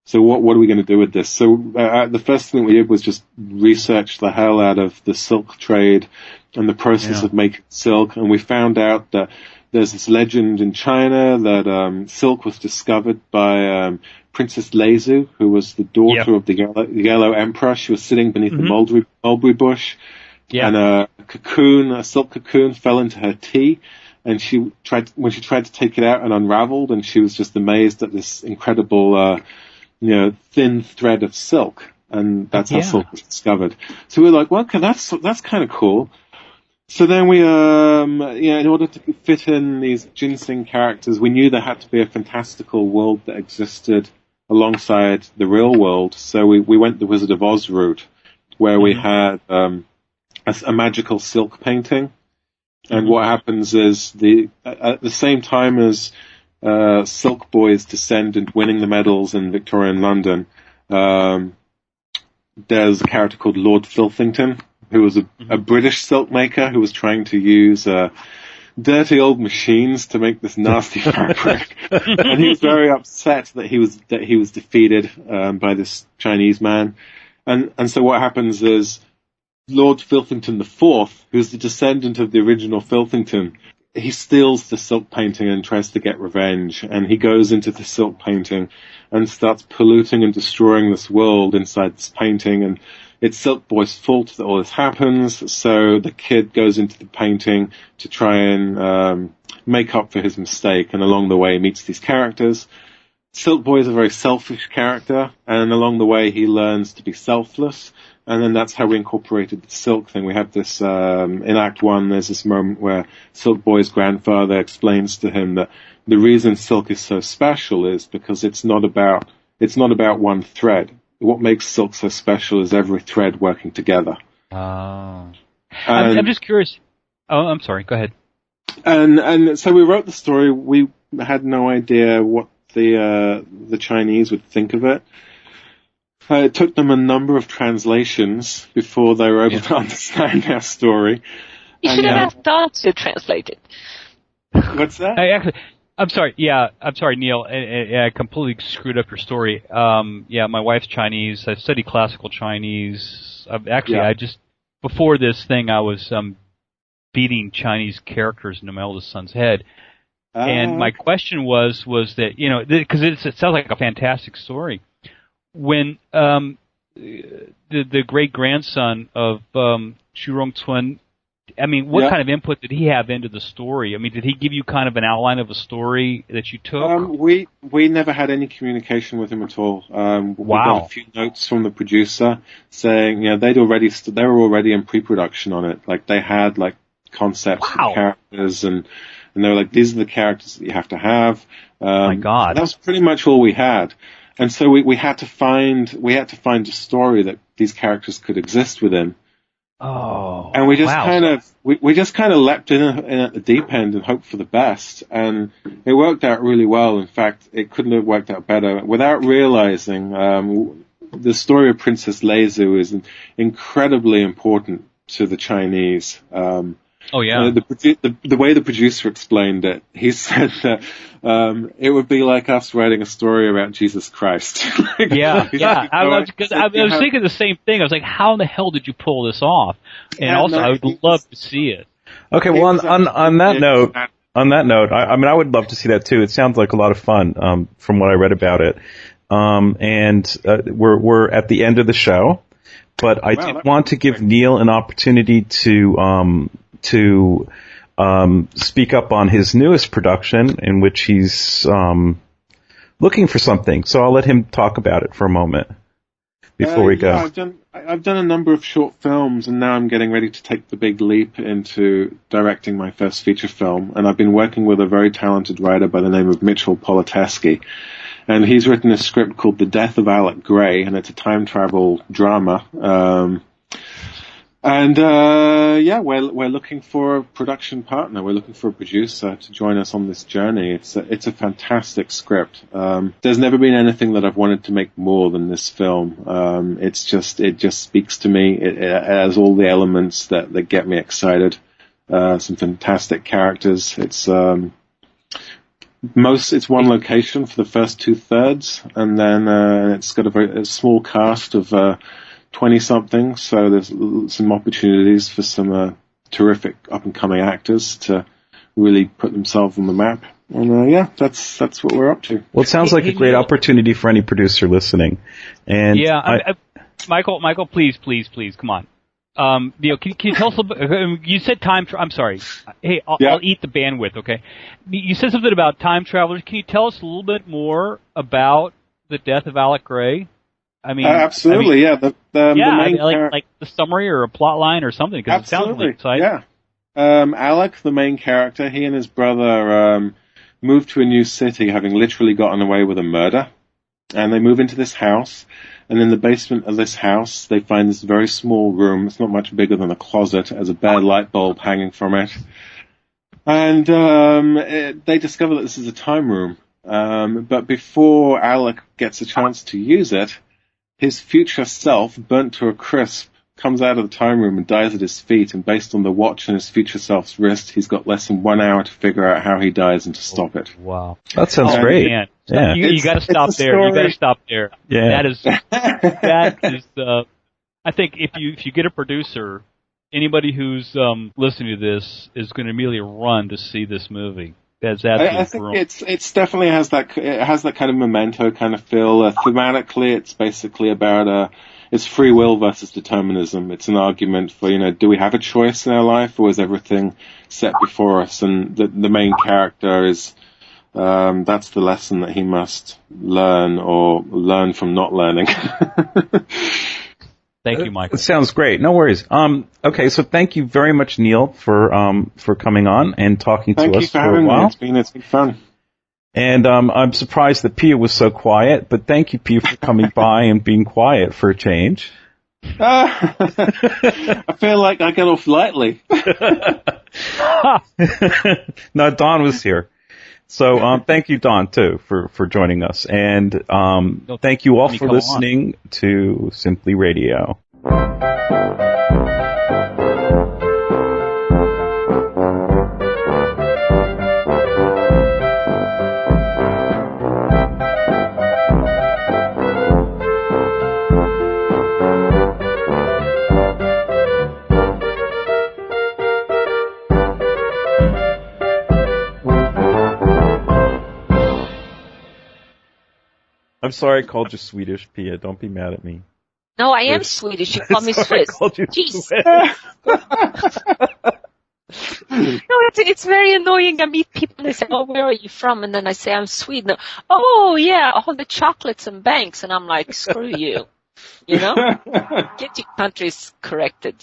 So what are we going to do with this? So the first thing we did was just research the hell out of the silk trade and the process of making silk. And we found out that there's this legend in China that silk was discovered by Princess Leizu, who was the daughter of the Yellow Emperor. She was sitting beneath the mulberry bush. Yeah. And a silk cocoon fell into her tea. And when she tried to take it out and unraveled, and she was just amazed at this incredible, thin thread of silk. And that's how silk was discovered. So we were like, well, okay, that's kind of cool. So then we, in order to fit in these ginseng characters, we knew there had to be a fantastical world that existed alongside the real world. So we went the Wizard of Oz route, where we had a magical silk painting. And what happens is at the same time as Silk Boy's descent and winning the medals in Victorian London, there's a character called Lord Filthington, who was a British silk maker who was trying to use dirty old machines to make this nasty fabric. And he was very upset that he was defeated by this Chinese man. And so what happens is Lord Filthington IV, who's the descendant of the original Filthington, he steals the silk painting and tries to get revenge. And he goes into the silk painting and starts polluting and destroying this world inside this painting. And it's Silk Boy's fault that all this happens. So the kid goes into the painting to try and make up for his mistake. And along the way, he meets these characters. Silk Boy is a very selfish character, and along the way, he learns to be selfless. And then that's how we incorporated the silk thing. We have this, in Act 1, there's this moment where Silk Boy's grandfather explains to him that the reason silk is so special is because it's not about one thread. What makes silk so special is every thread working together. Oh. I'm just curious. Oh, I'm sorry. Go ahead. And so we wrote the story. We had no idea what the Chinese would think of it. It took them a number of translations before they were able to understand our story. You should have asked Don to translate it. What's that? I'm sorry. Yeah, I'm sorry, Neil. I completely screwed up your story. My wife's Chinese. I studied classical Chinese. Before this thing, I was beating Chinese characters into my oldest son's head. And my question was that, because it sounds like a fantastic story. When the great-grandson of Xu Rongcun, what kind of input did he have into the story? Did he give you kind of an outline of a story that you took? We never had any communication with him at all. We got a few notes from the producer saying, they were already in pre-production on it. Like, they had, concepts and characters, and they were like, these are the characters that you have to have. My God. That was pretty much all we had. And so we had to find a story that these characters could exist within. Oh. And we just kind of leapt in at the deep end and hoped for the best. And it worked out really well. In fact, it couldn't have worked out better. Without realizing, the story of Princess Leizu is incredibly important to the Chinese. The way the producer explained it, he said that it would be like us writing a story about Jesus Christ. I was thinking the same thing. I was like, how in the hell did you pull this off? And I would love to see it. Okay, well, on that note, I would love to see that too. It sounds like a lot of fun from what I read about it. We're at the end of the show, but I did want to give Neil an opportunity to speak up on his newest production, in which he's looking for something. So I'll let him talk about it for a moment before we go. I've done a number of short films, and now I'm getting ready to take the big leap into directing my first feature film. And I've been working with a very talented writer by the name of Mitchell Politeski. And he's written a script called The Death of Alec Gray, and it's a time travel drama. We're looking for a production partner. We're looking for a producer to join us on this journey. It's a fantastic script. There's never been anything that I've wanted to make more than this film. It just speaks to me. It has all the elements that get me excited. Some fantastic characters. it's one location for the first 2/3, and then it's got a small cast of 20-something, so there's some opportunities for some terrific up-and-coming actors to really put themselves on the map. And that's what we're up to. Well, it sounds like a great opportunity for any producer listening. And Michael, please, come on. Can you tell us a little bit? You said time. I'm sorry. Hey, I'll eat the bandwidth. Okay. You said something about time travelers. Can you tell us a little bit more about the death of Alec Gray? I mean, absolutely. The main like the summary or a plot line or something, because it sounds really exciting. Yeah. Alec, the main character, he and his brother moved to a new city, having literally gotten away with a murder, and they move into this house. And in the basement of this house, they find this very small room. It's not much bigger than a closet. It has a bare light bulb hanging from it. And they discover that this is a time room. But before Alec gets a chance to use it, his future self, burnt to a crisp, comes out of the time room and dies at his feet. And based on the watch on his future self's wrist, he's got less than 1 hour to figure out how he dies and to stop it. Wow. That sounds great. Man. Yeah. You got to stop there. You got to stop there. Yeah. That is, I think if you get a producer, anybody who's listening to this is going to immediately run to see this movie. That's absolutely I think it's definitely has that kind of Memento kind of feel. Thematically, it's basically about it's free will versus determinism. It's an argument for, do we have a choice in our life, or is everything set before us? And the main character is, that's the lesson that he must learn, or learn from not learning. Thank you, Michael. It sounds great. No worries. Okay, so thank you very much, Neil, for coming on and talking to us for a while. It's been fun. And I'm surprised that Pia was so quiet, but thank you, Pia, for coming by and being quiet for a change. I feel like I got off lightly. No, Don was here. So thank you, Don, too, for joining us. And thank you all for listening to Simply Radio. I'm sorry I called you Swedish, Pia. Don't be mad at me. No, I am Swedish. You call me Swiss. I called you Jeez. Swiss. No, it's very annoying. I meet people and they say, "Oh, where are you from?" And then I say, "I'm Sweden." Oh, yeah, all the chocolates and banks. And I'm like, screw you. Get your countries corrected,